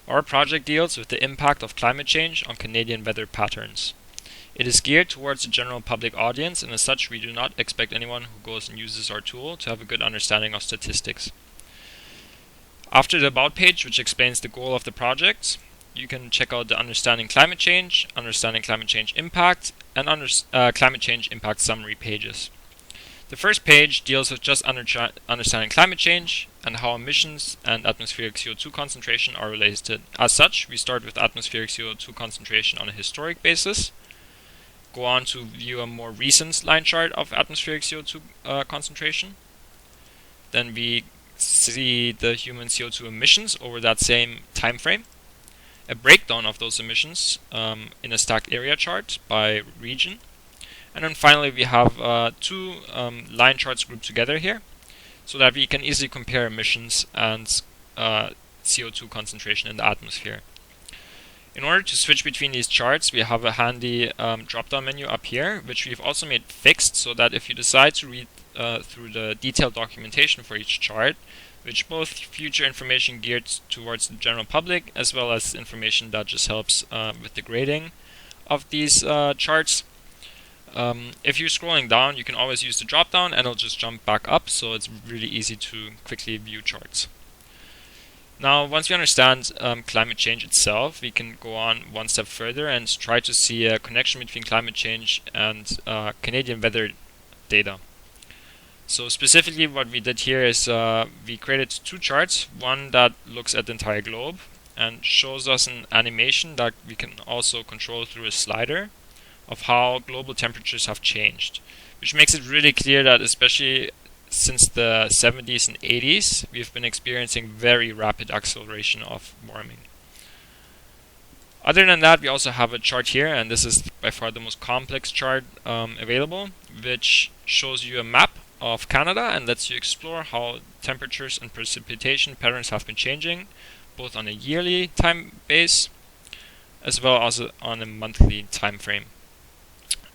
Our project deals with the impact of climate change on Canadian weather patterns. It is geared towards the general public audience, and as such we do not expect anyone who goes and uses our tool to have a good understanding of statistics. After the About page, which explains the goal of the project, you can check out the Understanding Climate Change Impact, and Climate Change Impact Summary pages. The first page deals with just understanding climate change and how emissions and atmospheric CO2 concentration are related. As such, we start with atmospheric CO2 concentration on a historic basis, go on to view a more recent line chart of atmospheric CO2 concentration. Then we see the human CO2 emissions over that same time frame, a breakdown of those emissions in a stacked area chart by region. And then finally we have two line charts grouped together here, so that we can easily compare emissions and CO2 concentration in the atmosphere. In order to switch between these charts, we have a handy drop-down menu up here, which we've also made fixed, so that if you decide to read through the detailed documentation for each chart, which both future information geared towards the general public, as well as information that just helps with the grading of these charts, if you're scrolling down, you can always use the drop down and it'll just jump back up, so it's really easy to quickly view charts. Now, once we understand climate change itself, we can go on one step further and try to see a connection between climate change and Canadian weather data. So specifically what we did here is we created two charts, one that looks at the entire globe and shows us an animation that we can also control through a slider of how global temperatures have changed, which makes it really clear that especially since the 70s and 80s, we've been experiencing very rapid acceleration of warming. Other than that, we also have a chart here, and this is by far the most complex chart available, which shows you a map of Canada and lets you explore how temperatures and precipitation patterns have been changing, both on a yearly time base as well as on a monthly time frame.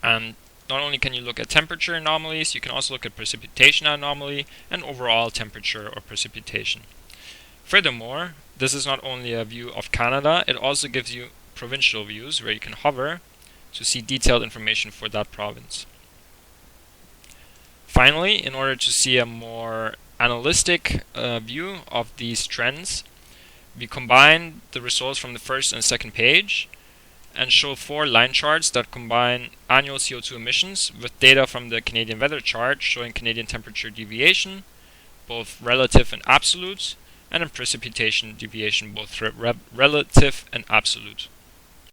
And not only can you look at temperature anomalies, you can also look at precipitation anomaly and overall temperature or precipitation. Furthermore, this is not only a view of Canada, it also gives you provincial views where you can hover to see detailed information for that province. Finally, in order to see a more analytic view of these trends, we combine the results from the first and second page and show 4 line charts that combine annual CO2 emissions with data from the Canadian weather chart showing Canadian temperature deviation, both relative and absolute, and a precipitation deviation, both relative and absolute.